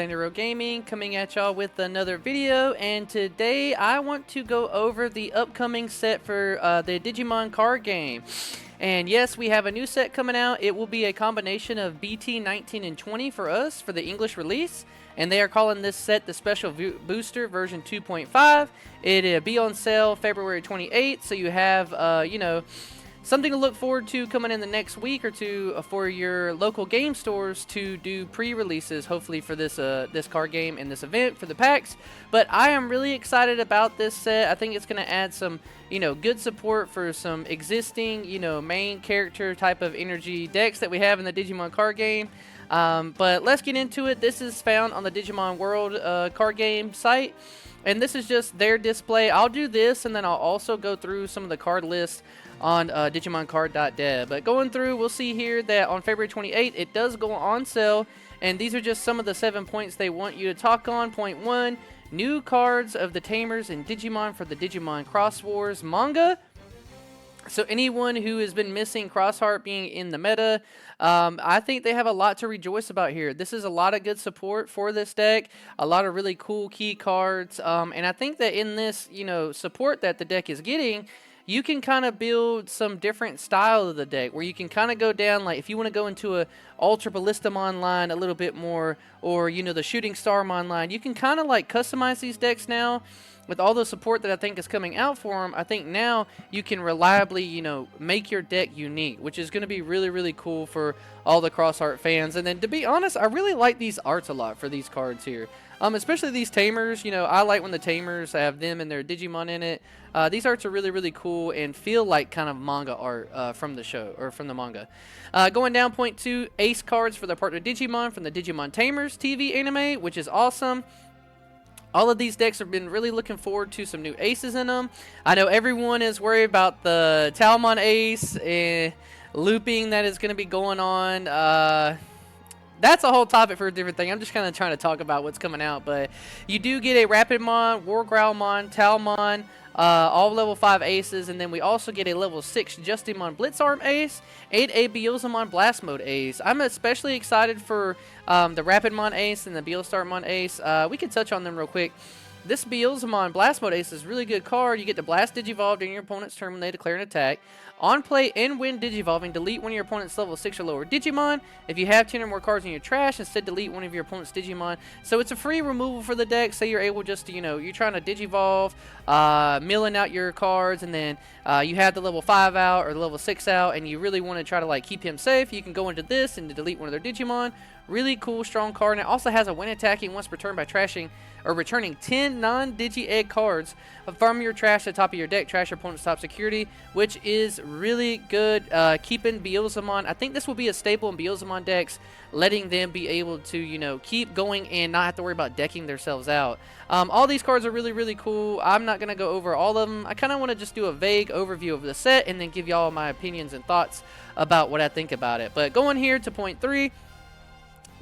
Xander Gaming coming at y'all with another video, and today I want to go over the upcoming set for the Digimon card game. And yes, we have a new set coming out. It will be a combination of BT 19 and 20 for us for the English release, and they are calling this set the Special Booster version 2.5. It'll be on sale February 28th, so you have, you know, something to look forward to coming in the next week or two for your local game stores to do pre-releases, hopefully for this this card game and this event for the packs. But I am really excited about this set. I think it's going to add some, you know, good support for some existing, you know, main character type of energy decks that we have in the Digimon card game. But let's get into it. This is found on the Digimon World card game site. And this is just their display. I'll do this, and then I'll also go through some of the card lists on digimoncard.dev. But going through, we'll see here that on February 28th, it does go on sale. And these are just some of the 7 points they want you to talk on. Point 1, new cards of the Tamers and Digimon for the Digimon Cross Wars manga. So anyone who has been missing Crossheart being in the meta, I think they have a lot to rejoice about here. This is a lot of good support for this deck, a lot of really cool key cards, and I think that in this, you know, support that the deck is getting, you can kind of build some different style of the deck where you can kind of go down, like if you want to go into a Ultra Ballistamon line a little bit more, or, you know, the Shooting Starmon line, you can kind of like customize these decks now. With all the support that I think is coming out for them, I think now you can reliably, you know, make your deck unique, which is going to be really, really cool for all the Crossheart fans. And then, to be honest, I really like these arts a lot for these cards here. Especially these Tamers. You know, I like when the Tamers have them and their Digimon in it. These arts are really, really cool and feel like kind of manga art from the show, or from the manga. Going down, point 2, ace cards for the partner Digimon from the Digimon Tamers TV anime, which is awesome. All of these decks have been really looking forward to some new aces in them. I know everyone is worried about the Talmon ace and looping that is going to be going on. That's a whole topic for a different thing. I'm just kind of trying to talk about what's coming out. But you do get a Rapidmon, War Growlmon, Talmon, all level 5 aces, and then we also get a level 6 Justimon Blitzarm ace and a Beelzemon Blast Mode ace. I'm especially excited for the Rapidmon ace and the Beelstarmon ace. We can touch on them real quick. This Beelzemon Blast Mode ace is a really good card. You get to Blast Digivolve during your opponent's turn when they declare an attack. On play and when Digivolving, delete one of your opponent's level 6 or lower Digimon. If you have 10 or more cards in your trash, instead delete one of your opponent's Digimon. So it's a free removal for the deck. Say you're able just to, you know, you're trying to Digivolve, milling out your cards, and then you have the level 5 out or the level 6 out, and you really want to try to like keep him safe. You can go into this and delete one of their Digimon. Really cool, strong card. And it also has a when attacking once per turn by trashing or returning 10 non-Digi-Egg cards from your trash to the top of your deck. Trash your opponent's top security, which is really good. Keeping Beelzemon. I think this will be a staple in Beelzemon decks, letting them be able to, you know, keep going and not have to worry about decking themselves out. All these cards are really, really cool. I'm not going to go over all of them. I kind of want to just do a vague overview of the set and then give y'all my opinions and thoughts about what I think about it. But going here to point 3,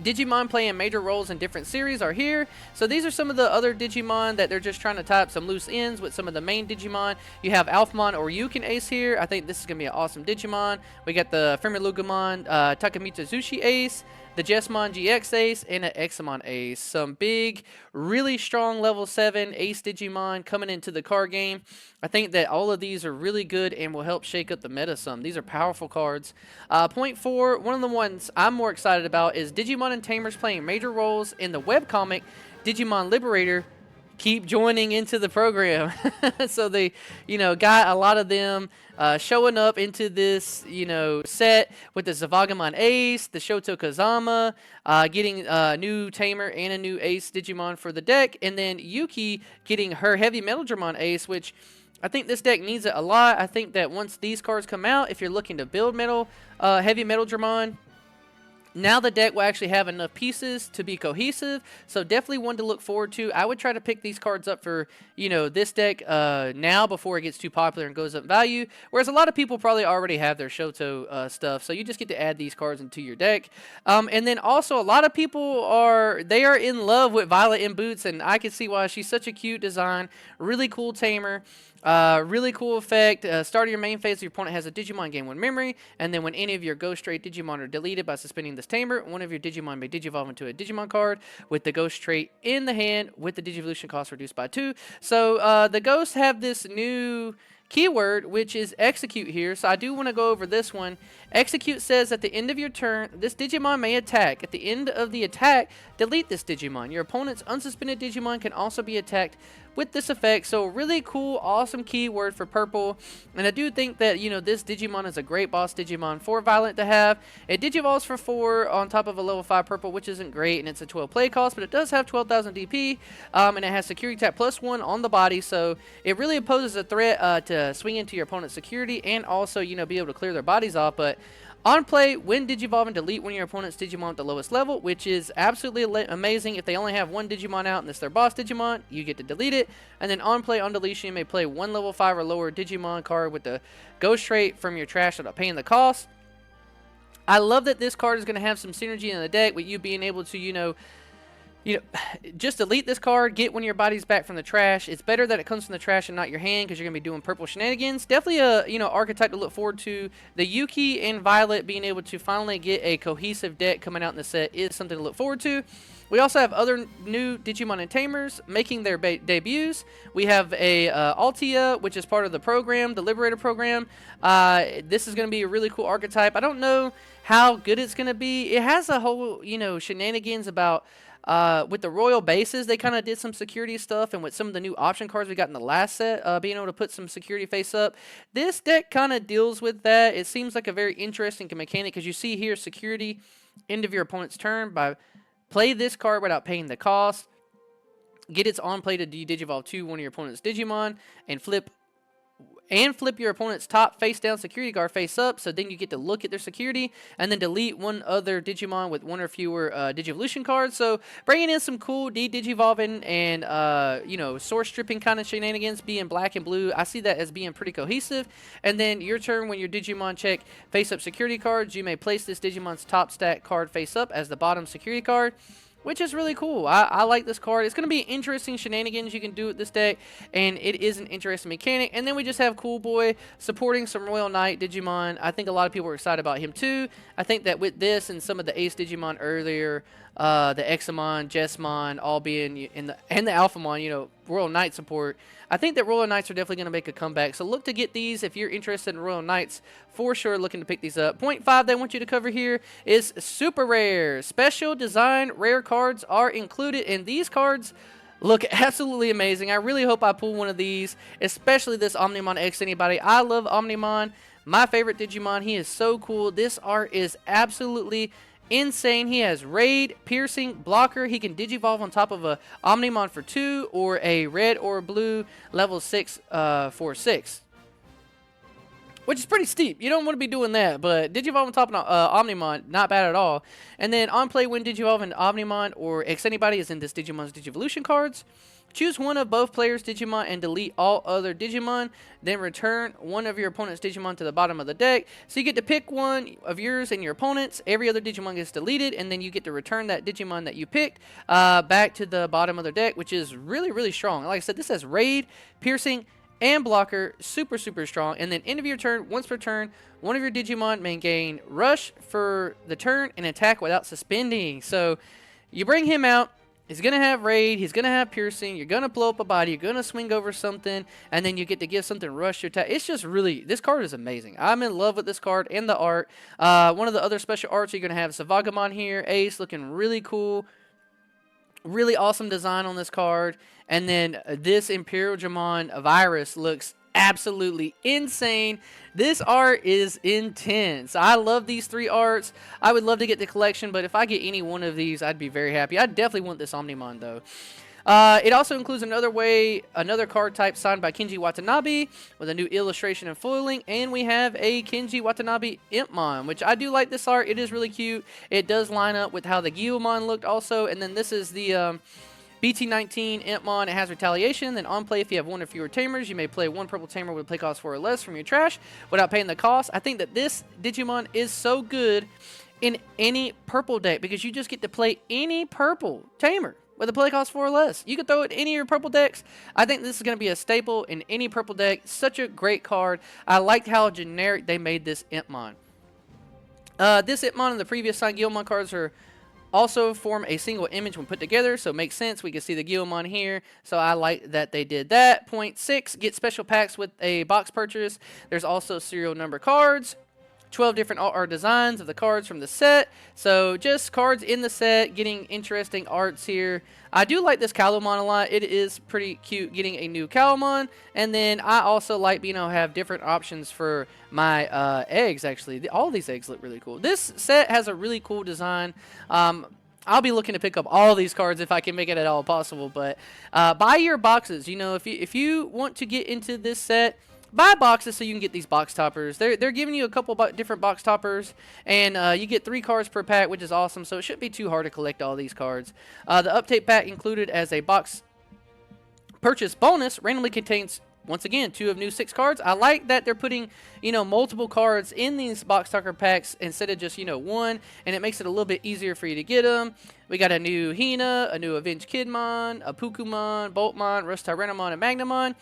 Digimon playing major roles in different series are here. So these are some of the other Digimon that they're just trying to tie up some loose ends with some of the main Digimon. You have alphamon or Ryukin ace here. I think this is going to be an awesome Digimon. We got the Firmilugumon Takamita Zushi ace, the Jesmon GX ace, and an Examon ace. Some big, really strong level 7 ace Digimon coming into the card game. I think that all of these are really good and will help shake up the meta some. These are powerful cards. Point 4, one of the ones I'm more excited about is Digimon and Tamers playing major roles in the webcomic Digimon Liberator. Keep joining into the program. So they, you know, got a lot of them showing up into this, you know, set with the Zavagamon ace, the Shoto Kazama, getting a new Tamer and a new ace Digimon for the deck, and then Yuki getting her Heavy Metal Dramon ace, which I think this deck needs it a lot. I think that once these cards come out, if you're looking to build Heavy Metal Dramon, now the deck will actually have enough pieces to be cohesive, so definitely one to look forward to. I would try to pick these cards up for, you know, this deck now before it gets too popular and goes up in value, whereas a lot of people probably already have their Shoto stuff, so you just get to add these cards into your deck. And then also a lot of people are in love with Violet in Boots, and I can see why. She's such a cute design, really cool tamer. Really cool effect. Start of your main phase, your opponent has a Digimon gain 1 memory, and then when any of your Ghost Ray Digimon are deleted by suspending this Tamer, one of your Digimon may Digivolve into a Digimon card with the Ghost trait in the hand with the Digivolution cost reduced by 2. So the Ghosts have this new keyword, which is execute here. So I do want to go over this one. Execute says at the end of your turn, this Digimon may attack. At the end of the attack, delete this Digimon. Your opponent's unsuspended Digimon can also be attacked with this effect. So really cool, awesome keyword for purple. And I do think that, you know, this Digimon is a great boss Digimon for Violet to have. It Digivolves for 4 on top of a level 5 purple, which isn't great, and it's a 12 play cost, but it does have 12,000 DP, and it has security tap +1 on the body, so it really poses a threat to swing into your opponent's security and also, you know, be able to clear their bodies off. But on play, when Digivolve and delete one of your opponent's Digimon at the lowest level, which is absolutely amazing. If they only have one Digimon out and it's their boss Digimon, you get to delete it. And then on play, on deletion, you may play one level 5 or lower Digimon card with the Ghost trait from your trash without paying the cost. I love that this card is going to have some synergy in the deck with you being able to, you know, just delete this card, get one of your bodies back from the trash. It's better that it comes from the trash and not your hand because you're going to be doing purple shenanigans. Definitely a, you know, archetype to look forward to. The Yuki and Violet being able to finally get a cohesive deck coming out in the set is something to look forward to. We also have other new Digimon and Tamers making their debuts. We have a Altia, which is part of the program, the Liberator program. This is going to be a really cool archetype. I don't know how good it's going to be. It has a whole, you know, shenanigans about with the royal bases. They kind of did some security stuff, and with some of the new option cards we got in the last set, being able to put some security face up. This deck kind of deals with that. It seems like a very interesting mechanic because you see here security, end of your opponent's turn by play this card without paying the cost. Get its on play to Digivolve to one of your opponent's Digimon and flip your opponent's top face down security guard face up, so then you get to look at their security and then delete one other Digimon with one or fewer Digivolution cards. So bringing in some cool Digivolving and you know, source stripping kind of shenanigans, being black and blue. I see that as being pretty cohesive. And then your turn, when your Digimon check face up security cards, you may place this Digimon's top stack card face up as the bottom security card, which is really cool. I like this card. It's going to be interesting shenanigans you can do with this deck, and it is an interesting mechanic. And then we just have Cool Boy supporting some Royal Knight Digimon. I think a lot of people were excited about him too. I think that with this and some of the Ace Digimon earlier, the Examon, Jesmon, all being in the Alphamon, you know, Royal Knight support, I think that Royal Knights are definitely going to make a comeback. So look to get these if you're interested in Royal Knights. For sure, looking to pick these up. Point 5 they want you to cover here is super rare. Special design rare cards are included, and these cards look absolutely amazing. I really hope I pull one of these, especially this Omnimon X Anybody. I love Omnimon. My favorite Digimon. He is so cool. This art is absolutely insane. He has raid, piercing, blocker. He can digivolve on top of a Omnimon for 2 or a red or blue level 6 for 6, which is pretty steep. You don't want to be doing that, but digivolve on top of Omnimon, not bad at all. And then on play, when digivolve an Omnimon or X Anybody is in this Digimon's Digivolution cards, choose one of both players' Digimon and delete all other Digimon. Then return one of your opponent's Digimon to the bottom of the deck. So you get to pick one of yours and your opponent's. Every other Digimon gets deleted, and then you get to return that Digimon that you picked back to the bottom of the deck, which is really, really strong. Like I said, this has raid, piercing, and blocker. Super, super strong. And then end of your turn, once per turn, one of your Digimon may gain rush for the turn and attack without suspending. So you bring him out. He's going to have raid, he's going to have piercing, you're going to blow up a body, you're going to swing over something, and then you get to give something rush your attack. It's just really, this card is amazing. I'm in love with this card and the art. One of the other special arts, you're going to have Savagamon here, Ace, looking really cool. Really awesome design on this card. And then this Imperial Jamon Virus looks absolutely insane. This art is intense. I love these 3 arts. I would love to get the collection, but if I get any one of these, I'd be very happy. I definitely want this Omnimon though. It also includes another card type signed by Kenji Watanabe with a new illustration and foiling, and we have a Kenji Watanabe Impmon, which I do like this art. It is really cute. It does line up with how the Gyuumon looked also, and then this is the BT19 Impmon. It has retaliation. Then on play, if you have one or fewer tamers, you may play one purple tamer with play cost 4 or less from your trash without paying the cost. I think that this Digimon is so good in any purple deck because you just get to play any purple tamer with a play cost 4 or less. You can throw it in any of your purple decks. I think this is going to be a staple in any purple deck. Such a great card. I liked how generic they made this Impmon. This Hitmon and the previous signed Guilmon cards are also form a single image when put together, so it makes sense. We can see the Guilmon here, so I like that they did that. Point 6, get special packs with a box purchase. There's also serial number cards. 12 different art designs of the cards from the set. So just cards in the set, getting interesting arts here. I do like this Calumon a lot. It is pretty cute getting a new Calumon. And then I also like being able to have different options for my eggs, actually. All these eggs look really cool. This set has a really cool design. I'll be looking to pick up all these cards if I can make it at all possible. But buy your boxes. You know, if you want to get into this set, buy boxes so you can get these box toppers. They're giving you a couple different box toppers, and you get 3 cards per pack, which is awesome. So it shouldn't be too hard to collect all these cards. The update pack included as a box purchase bonus randomly contains, once again, 2 of new 6 cards. I like that they're putting, you know, multiple cards in these box topper packs instead of just, you know, 1, and it makes it a little bit easier for you to get them. We got a new Hina, a new Avenged Kidmon, a Pukumon, Boltmon, Rustyrenomon, and Magnamon.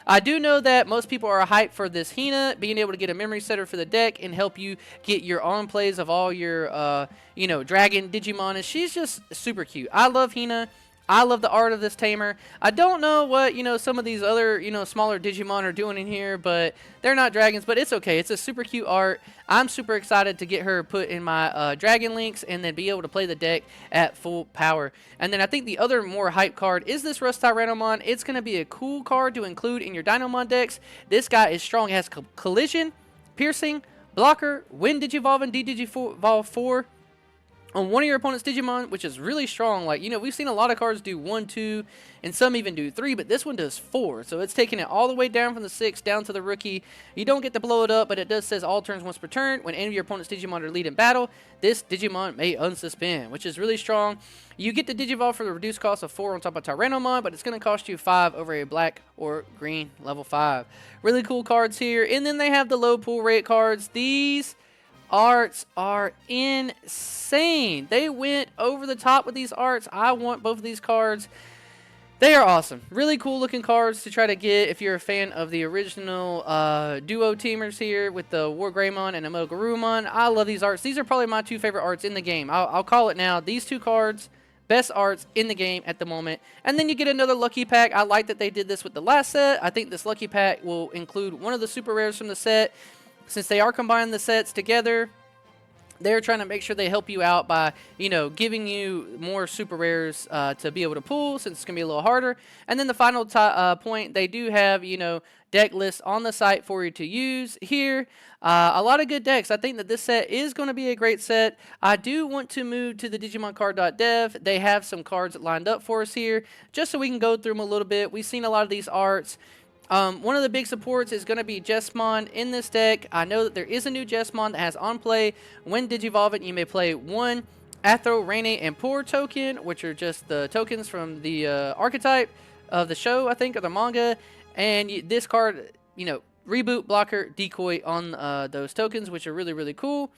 I do know that most people are hyped for this Hina, being able to get a memory setter for the deck and help you get your on plays of all your, you know, Dragon Digimon. And she's just super cute. I love Hina. I love the art of this tamer. I don't know what, you know, some of these other, you know, smaller Digimon are doing in here, but they're not dragons, but it's okay. It's a super cute art. I'm super excited to get her put in my Dragon Links and then be able to play the deck at full power. And then I think the other more hype card is this Rustyrenomon. It's going to be a cool card to include in your Dynamon decks. This guy is strong. It has collision, piercing, blocker, when Digivolve and Digivolve 4. On one of your opponent's Digimon, which is really strong. Like, you know, we've seen a lot of cards do 1, 2, and some even do 3, but this one does 4. So it's taking it all the way down from the 6 down to the rookie. You don't get to blow it up, but it does says all turns once per turn. When any of your opponent's Digimon are lead in battle, this Digimon may unsuspend, which is really strong. You get the Digivolve for the reduced cost of 4 on top of Tyrannomon, but it's going to cost you 5 over a black or green level 5. Really cool cards here. And then they have the low pull rate cards. These arts are insane. They went over the top with these arts. I want both of these cards. They are awesome. Really cool looking cards to try to get if you're a fan of the original duo teamers here with the Wargreymon and Amogarumon. I love these arts. These are probably my 2 favorite arts in the game. I'll call it now. These 2 cards, best arts in the game at the moment. And then you get another lucky pack. I like that they did this with the last set. I think this lucky pack will include one of the super rares from the set. Since they are combining the sets together, they're trying to make sure they help you out by, you know, giving you more super rares to be able to pull, since it's going to be a little harder. And then the final point, they do have, you know, deck lists on the site for you to use here. A lot of good decks. I think that this set is going to be a great set. I do want to move to the digimoncard.dev. They have some cards lined up for us here, just so we can go through them a little bit. We've seen a lot of these arts. One of the big supports is going to be Jesmon in this deck. I know that there is a new Jesmon that has on play. When Digivolving, you may play 1 Athro, Raine, and Poor token, which are just the tokens from the archetype of the show, I think, or the manga. And this card, you know, reboot, blocker, decoy on those tokens, which are really, really cool.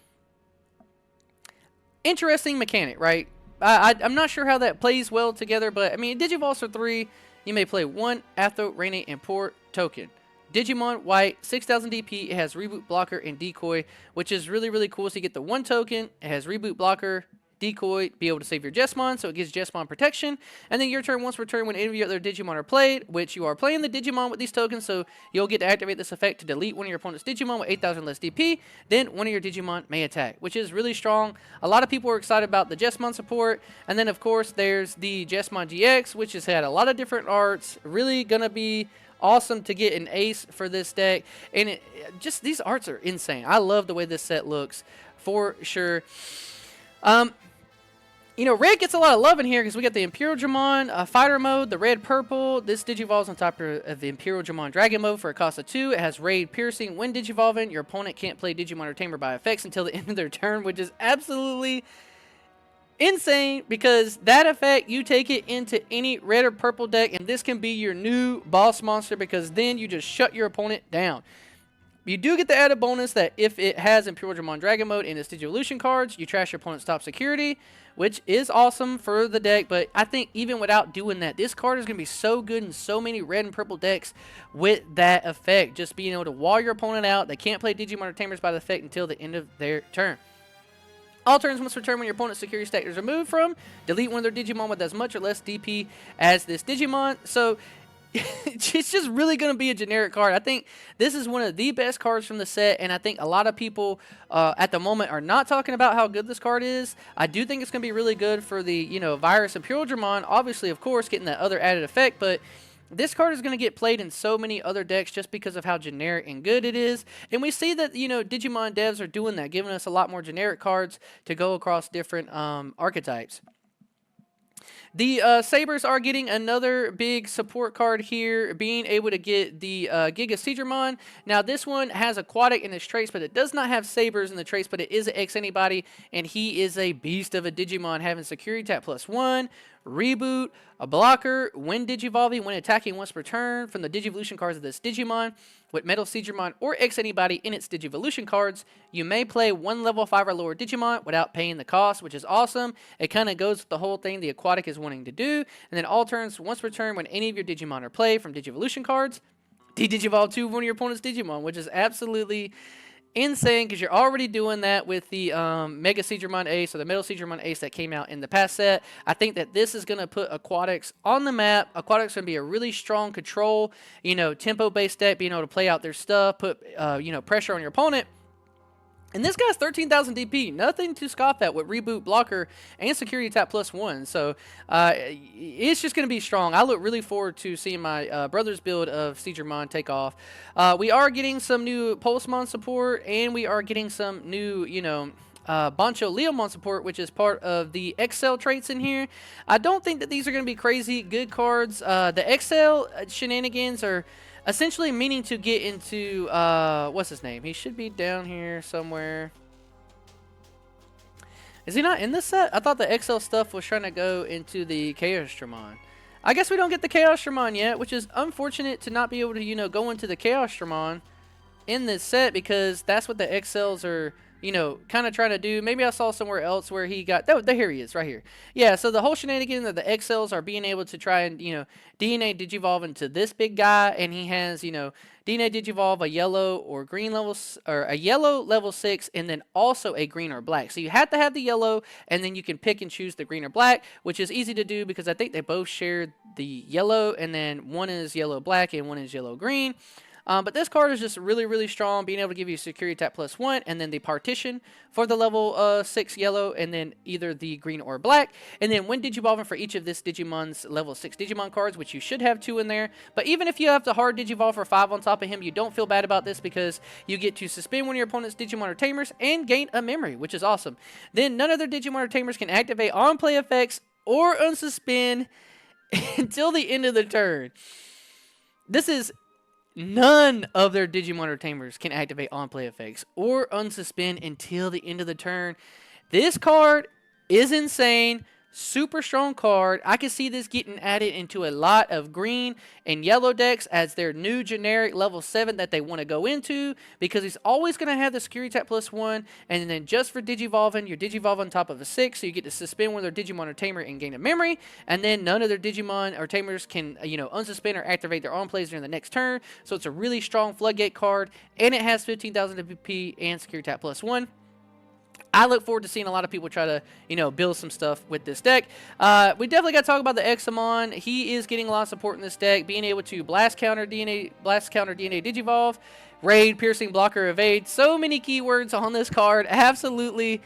Interesting mechanic, right? I'm not sure how that plays well together, but, I mean, Digivolves for 3... You may play 1 Athro, Raine, and Poor token. Digimon White, 6000 DP. It has Reboot, Blocker, and Decoy, which is really, really cool. So you get the 1 token. It has Reboot, Blocker, Decoy, be able to save your Jesmon, so it gives Jesmon protection. And then your turn once per turn when any of your other Digimon are played, which you are playing the Digimon with these tokens, so you'll get to activate this effect to delete one of your opponent's Digimon with 8000 less DP. Then one of your Digimon may attack, which is really strong. A lot of people are excited about the Jesmon support. And then, of course, there's the Jesmon GX, which has had a lot of different arts. Really going to be awesome to get an ace for this deck. And just these arts are insane. I love the way this set looks for sure. You know, red gets a lot of love in here because we got the Imperial Dramon fighter mode, the red-purple. This Digivolves on top of the Imperial Dramon Dragon mode for a cost of 2. It has Raid Piercing. When Digivolving, your opponent can't play Digimon or Tamer by effects until the end of their turn, which is absolutely insane because that effect, you take it into any red or purple deck, and this can be your new boss monster because then you just shut your opponent down. You do get the added bonus that if it has Imperial Dramon Dragon mode in its Digivolution cards, you trash your opponent's top security, which is awesome for the deck. But I think even without doing that, this card is going to be so good in so many red and purple decks with that effect. Just being able to wall your opponent out. They can't play Digimon or Tamers by the effect until the end of their turn. All turns once per turn when your opponent's security stack is removed from, delete one of their Digimon with as much or less DP as this Digimon. So it's just really going to be a generic card. I think this is one of the best cards from the set, and I think a lot of people at the moment are not talking about how good this card is. I do think it's going to be really good for the, Virus and Pureldramon, obviously, of course, getting that other added effect, but this card is going to get played in so many other decks just because of how generic and good it is. And we see that, Digimon devs are doing that, giving us a lot more generic cards to go across different archetypes. The Sabers are getting another big support card here, being able to get the Giga Seedramon. Now, this one has Aquatic in its traits, but it does not have Sabers in the traits, but it is an X-Anybody, and he is a beast of a Digimon, having Security Tap +1, Reboot, a blocker, when Digivolving, when attacking once per turn from the Digivolution cards of this Digimon. With Metal Seedramon or X-Anybody in its Digivolution cards, you may play one level 5 or lower Digimon without paying the cost, which is awesome. It kind of goes with the whole thing the Aquatic is wanting to do. And then all turns once per turn when any of your Digimon are played from Digivolution cards, de-Digivolve 2 of one of your opponent's Digimon, which is absolutely insane because you're already doing that with the Mega Seedramon Ace or the Metal Seedramon Ace that came out in the past set. I think that this is going to put Aquatics on the map. Aquatics going to be a really strong control, tempo-based deck, being able to play out their stuff, put, pressure on your opponent. And this guy's 13,000 DP, nothing to scoff at with Reboot, Blocker, and Security Tap +1. So it's just going to be strong. I look really forward to seeing my brother's build of Seedramon take off. We are getting some new Pulsemon support, and we are getting some new, Bancho Leomon support, which is part of the XL traits in here. I don't think that these are going to be crazy good cards. The XL shenanigans are essentially meaning to get into, what's his name? He should be down here somewhere. Is he not in this set? I thought the XL stuff was trying to go into the Chaosdramon. I guess we don't get the Chaosdramon yet, which is unfortunate to not be able to, go into the Chaosdramon in this set, because that's what the XLs are, kind of trying to do. Maybe I saw somewhere else where he got... Oh, here he is, right here. Yeah, so the whole shenanigan of the XLs are being able to try and, DNA Digivolve into this big guy, and he has, DNA Digivolve a yellow or green level... Or a yellow level 6, and then also a green or black. So you have to have the yellow, and then you can pick and choose the green or black, which is easy to do because I think they both share the yellow, and then one is yellow-black and one is yellow-green. But this card is just really, really strong, being able to give you Security Tap +1, and then the Partition for the level 6 yellow, and then either the green or black. And then when Digivolving for each of this Digimon's level 6 Digimon cards, which you should have 2 in there. But even if you have to hard Digivolve for 5 on top of him, you don't feel bad about this because you get to suspend one of your opponent's Digimon or Tamers and gain a memory, which is awesome. Then none of their Digimon or Tamers can activate on-play effects or unsuspend until the end of the turn. This is... None of their Digimon or Tamers can activate on-play effects or unsuspend until the end of the turn. This card is insane. Super strong card. I can see this getting added into a lot of green and yellow decks as their new generic level 7 that they want to go into, because he's always going to have the Security Tap +1, and then just for Digivolving, you Digivolve on top of a 6, so you get to suspend one of their Digimon or Tamer and gain a memory, and then none of their Digimon or Tamers can, unsuspend or activate their own plays during the next turn, so it's a really strong floodgate card, and it has 15,000 DP and Security Tap +1. I look forward to seeing a lot of people try to, build some stuff with this deck. We definitely got to talk about the Examon. He is getting a lot of support in this deck, being able to blast counter DNA Digivolve, raid, piercing, blocker, evade. So many keywords on this card. Absolutely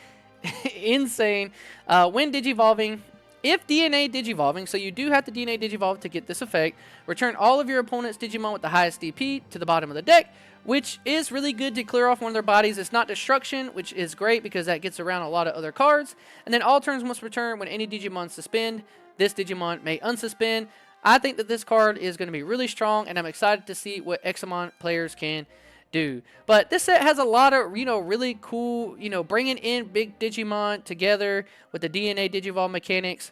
insane. When Digivolving, if DNA Digivolving, so you do have to DNA Digivolve to get this effect, return all of your opponent's Digimon with the highest DP to the bottom of the deck, which is really good to clear off one of their bodies. It's not destruction, which is great because that gets around a lot of other cards. And then all turns once per turn, when any Digimon suspend, this Digimon may unsuspend. I think that this card is going to be really strong, and I'm excited to see what Examon players can do. But this set has a lot of, really cool, bringing in big Digimon together with the DNA Digivolve mechanics.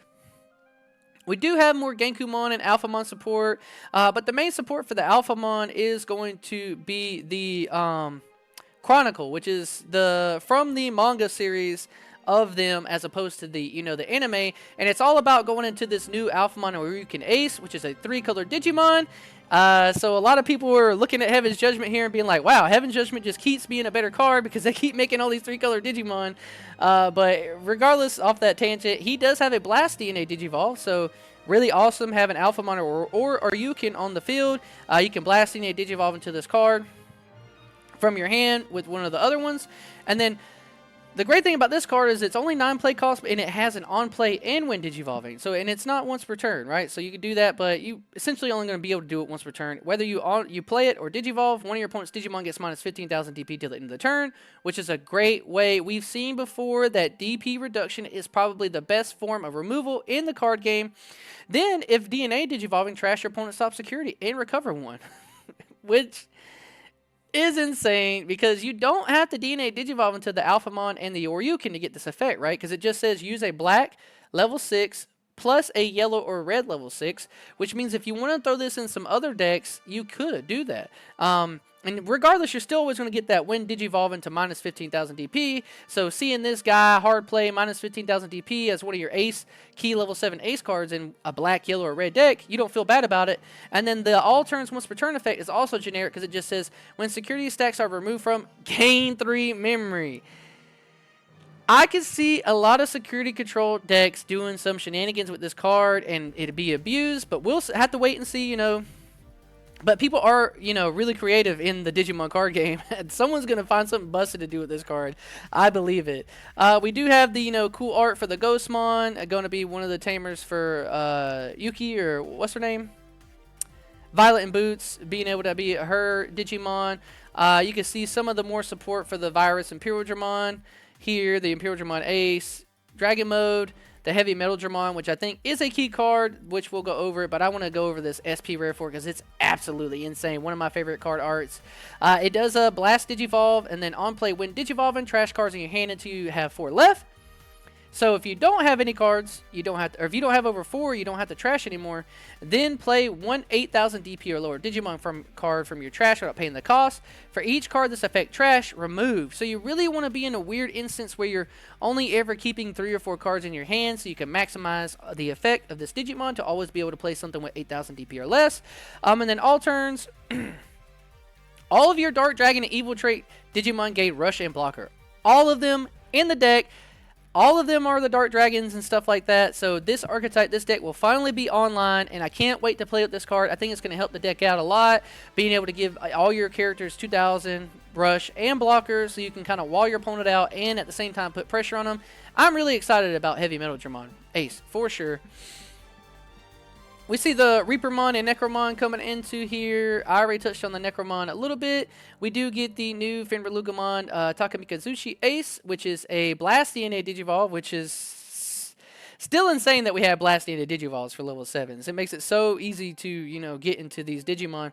We do have more Genkumon and Alphamon support, but the main support for the Alphamon is going to be the Chronicle, which is from the manga series of them as opposed to the, you know, the anime. And it's all about going into this new alphamon where you can ace, which is a 3-color Digimon. So a lot of people were looking at Heaven's Judgment here and being like, wow, Heaven's Judgment just keeps being a better card because they keep making all these 3-color Digimon. But regardless, off that tangent, he does have a Blast DNA Digivolve, so really awesome having alphamon or Ryukin on the field. You can Blast DNA Digivolve into this card from your hand with one of the other ones. And then the great thing about this card is it's only 9 play cost, and it has an on-play and when digivolving. So, and it's not once per turn, right? So you can do that, but you essentially only going to be able to do it once per turn. Whether you play it or digivolve, one of your opponent's Digimon gets minus 15,000 DP till the end of the turn, which is a great way. We've seen before that DP reduction is probably the best form of removal in the card game. Then, if DNA digivolving, trash your opponent's top security and recover one, which is insane because you don't have to DNA Digivolve into the Alphamon and the Oryukin to get this effect, right? Because it just says use a black level 6 plus a yellow or red level 6, which means if you want to throw this in some other decks, you could do that. And regardless, you're still always going to get that when Digivolve into minus 15,000 DP. So seeing this guy, hard play, minus 15,000 DP as one of your ace, key level 7 ace cards in a black, yellow, or red deck, you don't feel bad about it. And then the all turns once per turn effect is also generic because it just says when security stacks are removed from, gain 3 memory. I could see a lot of security control decks doing some shenanigans with this card and it'd be abused, but we'll have to wait and see, you know. But people are, you know, really creative in the Digimon card game. And someone's going to find something busted to do with this card. I believe it. We do have the, you know, cool art for the Ghostmon. Going to be one of the tamers for Yuki, or what's her name? Violet and Boots, being able to be her Digimon. You can see some of the more support for the Virus Imperial Dramon here. The Imperial Dramon Ace. Dragon Mode. The Heavy Metal Dramon, which I think is a key card, which we'll go over, but I want to go over this SP Rare for because it's absolutely insane. One of my favorite card arts. It does a Blast Digivolve, and then on play, when Digivolving, trash cards in your hand until you have 4 left. So if you don't have any cards, you don't have to, or if you don't have over 4, you don't have to trash anymore. Then play one 8,000 DP or lower Digimon card from your trash without paying the cost. For each card this affect trash, remove. So you really want to be in a weird instance where you're only ever keeping 3 or 4 cards in your hand, so you can maximize the effect of this Digimon to always be able to play something with 8,000 DP or less. And then all turns, all of your Dark Dragon and Evil Trait Digimon gain Rush and Blocker. All of them in the deck. All of them are the Dark Dragons and stuff like that. So this archetype, this deck will finally be online, and I can't wait to play with this card. I think it's going to help the deck out a lot, being able to give all your characters 2,000 Rush and Blockers, so you can kind of wall your opponent out and at the same time put pressure on them. I'm really excited about Heavy Metal Dramon Ace, for sure. We see the Reapermon and Necromon coming into here. I already touched on the Necromon a little bit. We do get the new Fenrilugamon Takamikazuchi Ace, which is a Blast DNA Digivolve, which is still insane that we have Blast DNA Digivolves for level 7s. It makes it so easy to, you know, get into these Digimon.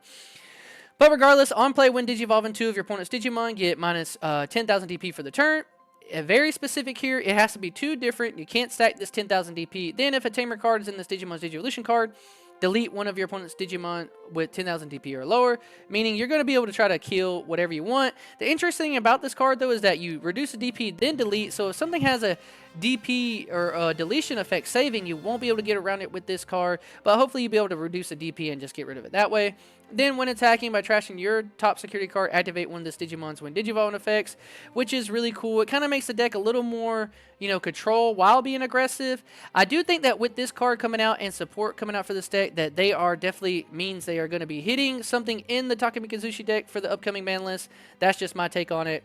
But regardless, on play, when Digivolving 2 of your opponent's Digimon, get minus 10,000 DP for the turn. Very specific here. It has to be 2 different. You can't stack this 10,000 DP. Then if a Tamer card is in this Digimon's Digivolution card, delete one of your opponent's Digimon with 10,000 DP or lower, meaning you're going to be able to try to kill whatever you want. The interesting thing about this card, though, is that you reduce the DP, then delete. So if something has a DP or a deletion effect saving, you won't be able to get around it with this card, but hopefully you'll be able to reduce the DP and just get rid of it that way. Then when attacking by trashing your top security card, activate one of this Digimon's when Digivolving effects, which is really cool. It kind of makes the deck a little more, you know, control while being aggressive. I do think that with this card coming out and support coming out for this deck, that they are definitely means they are going to be hitting something in the Takamikazuchi deck for the upcoming ban list. That's just my take on it.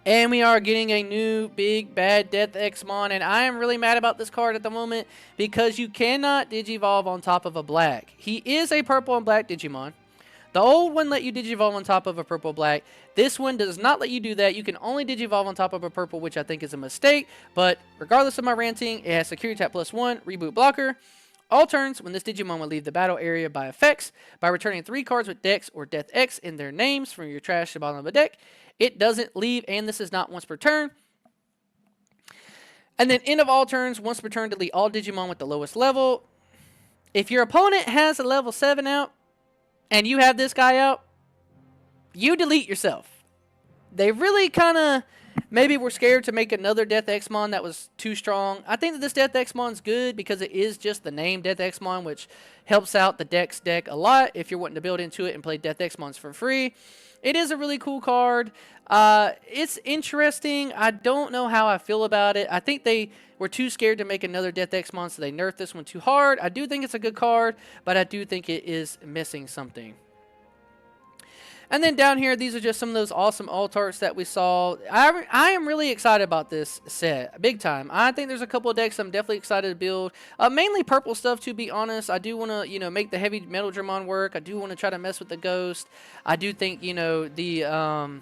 And we are getting a new big bad Death Xmon, and I am really mad about this card at the moment because you cannot Digivolve on top of a black. He is a purple and black Digimon. The old one let you Digivolve on top of a purple black. This one does not let you do that. You can only Digivolve on top of a purple, which I think is a mistake. But regardless of my ranting, it has Security Tap +1, Reboot Blocker. All turns, when this Digimon will leave the battle area by effects, by returning 3 cards with Dex or Death X in their names from your trash to the bottom of the deck. It doesn't leave, and this is not once per turn. And then end of all turns, once per turn, delete all Digimon with the lowest level. If your opponent has a level 7 out, and you have this guy out, you delete yourself. They really kind of, Maybe we're scared to make another Death Exmon that was too strong. I think that this Death Exmon's good because it is just the name Death Exmon, which helps out the Dex deck a lot if you're wanting to build into it and play Death Exmons for free. It is a really cool card. It's interesting. I don't know how I feel about it. I think they were too scared to make another Death Exmon, so they nerfed this one too hard. I do think it's a good card, but I do think it is missing something. And then down here, these are just some of those awesome alt arts that we saw. I am really excited about this set, big time. I think there's a couple of decks I'm definitely excited to build. Mainly purple stuff, to be honest. I do want to, make the heavy metal Dramon work. I do want to try to mess with the ghost. I do think, the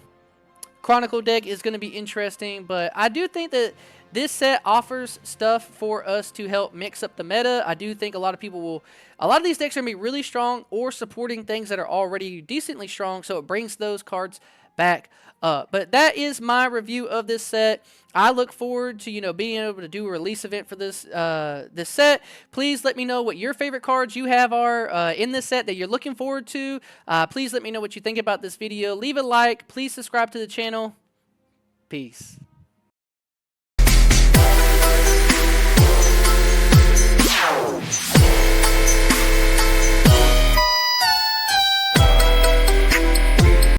Chronicle deck is going to be interesting, but I do think that this set offers stuff for us to help mix up the meta. I do think a lot of these decks are going to be really strong or supporting things that are already decently strong, so it brings those cards back up. But that is my review of this set. I look forward to, being able to do a release event for this this set. Please let me know what your favorite cards you have are in this set that you're looking forward to. Please let me know what you think about this video. Leave a like. Please subscribe to the channel. Peace.